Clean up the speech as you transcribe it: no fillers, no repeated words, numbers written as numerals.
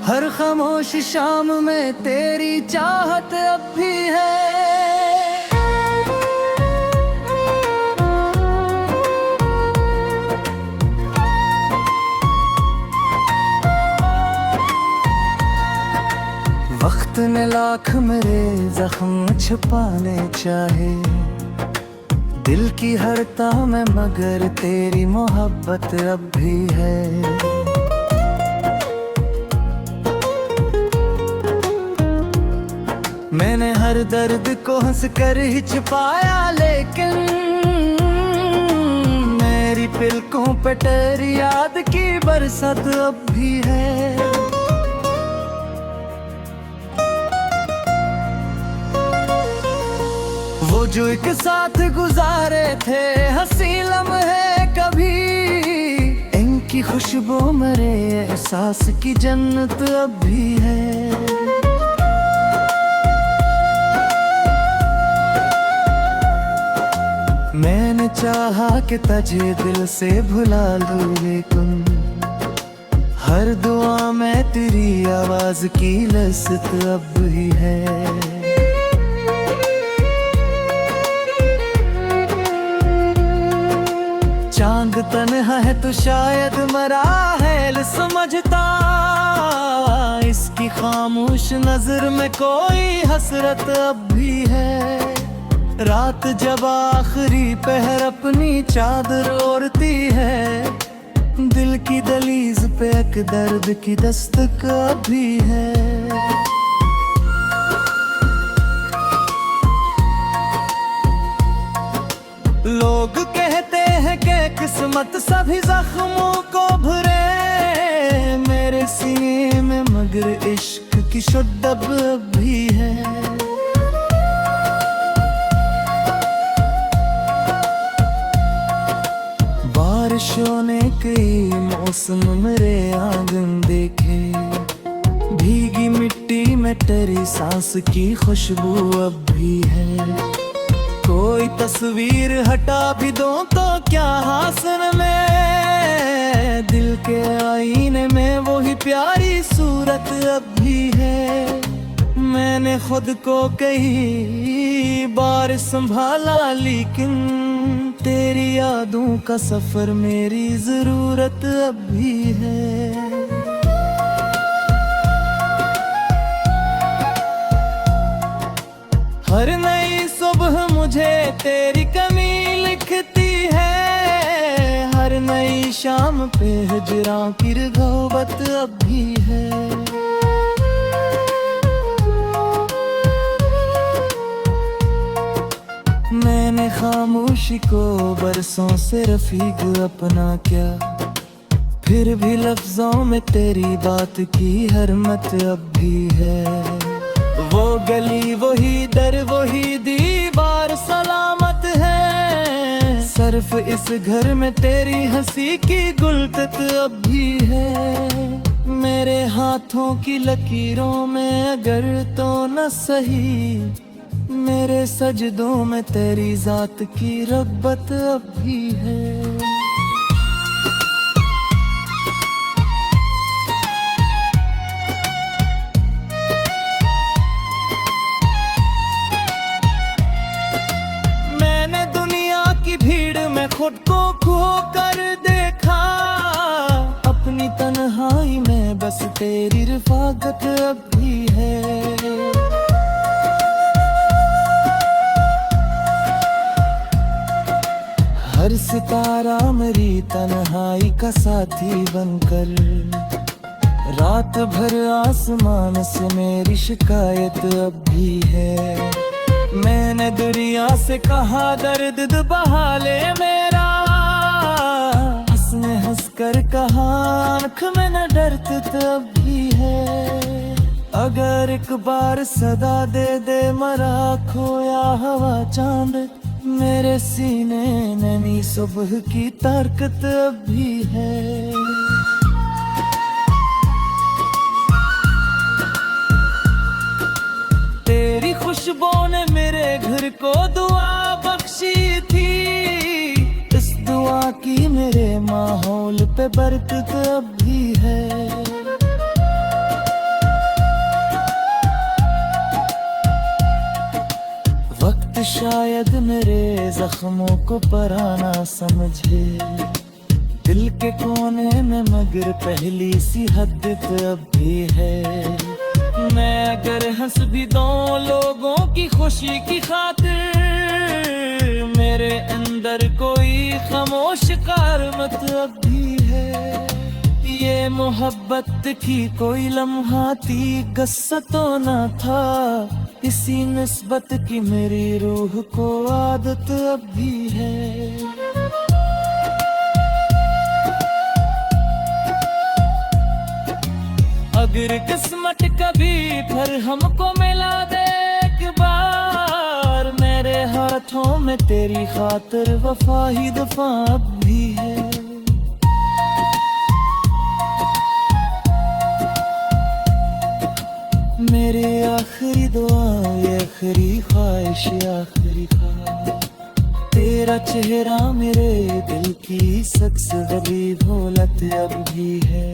हर खामोश शाम में तेरी चाहत अब भी है। वक्त ने लाख मेरे जख्म छुपाने चाहे, दिल की हरता में मगर तेरी मोहब्बत अब भी है। मैंने हर दर्द को हंस कर ही छुपाया, लेकिन मेरी पलकों पे तेरी याद की बरसात अब भी है। वो जो एक साथ गुजारे थे हंसी लम्हे कभी, इनकी खुशबू मेरे एहसास की जन्नत अब भी है। मैंने चाहा कि तुझे दिल से भुला लूं, लेकिन हर दुआ में तेरी आवाज की लज़्ज़त अब भी है। चांद तन्हा है तो शायद मरा है समझता, इसकी खामोश नजर में कोई हसरत अब भी है। रात जब आखिरी पहर अपनी चादर ओढ़ती है, दिल की दहलीज पे एक दर्द की दस्तक भी है। लोग कहते हैं कि किस्मत सभी जख्मों को भरे, मेरे सीने में मगर इश्क की शुद्ध भी है। बारिशों ने कई मौसम मेरे आंगन देखे, भीगी मिट्टी में तेरी सांस की खुशबू अब भी है। कोई तस्वीर हटा भी दो तो क्या हासिल में, दिल के आईने में वही प्यारी सूरत अब भी है। मैंने खुद को कई बार संभाला, लेकिन तेरी यादों का सफर मेरी जरूरत अब भी है। हर नई सुबह मुझे तेरी कमी लिखती है, हर नई शाम पे हिजरां की रग़बत अब भी है। मैंने खामोशी को बरसों से रफीक अपना क्या, फिर भी लफ्जों में तेरी बात की हरमत अब भी है। वो गली वही दर वही दीवार सलामत है, सिर्फ इस घर में तेरी हंसी की गुलकत अब भी है। मेरे हाथों की लकीरों में अगर तो न सही, मेरे सजदों में तेरी जात की रग़बत अब भी है। मैंने दुनिया की भीड़ में खुद को खो कर देखा, अपनी तन्हाई में बस तेरी रफ़ाकत अब भी है। हर सितारा मेरी तन्हाई का साथी बनकर, रात भर आसमान से मेरी शिकायत अब भी है। मैंने दरिया से कहा दर्द बहा ले मेरा, हंसने हंस कर कहा आँख में न दर्द तब भी है। अगर एक बार सदा दे दे मरा खोया हवा चांद, मेरे सीने नैनी सुबह की ताकत अब भी है। तेरी खुशबू ने मेरे घर को दुआ बख्शी थी, इस दुआ की मेरे माहौल पे बरकत अब भी है। शायद मेरे जख्मों को पराना समझे दिल के कोने में, मगर पहली सी हद अब भी है। मैं अगर हंस भी दूं लोगों की खुशी की खातिर, मेरे अंदर कोई खामोश कारमत अब भी है। ये मोहब्बत की कोई लम्हाती गस्सा तो न था, इसी निस्बत की मेरी रूह को आदत अब भी है। अगर किस्मत कभी फिर हमको मिला दे एक बार, मेरे हाथों में तेरी खातिर वफा ही दफा अब भी है। मेरी आखिरी दुआ, ये आखिरी ख्वाहिश, आखिरी ख्वाहिश, तेरा चेहरा मेरे दिल की सक्स गली भोलत अब भी है।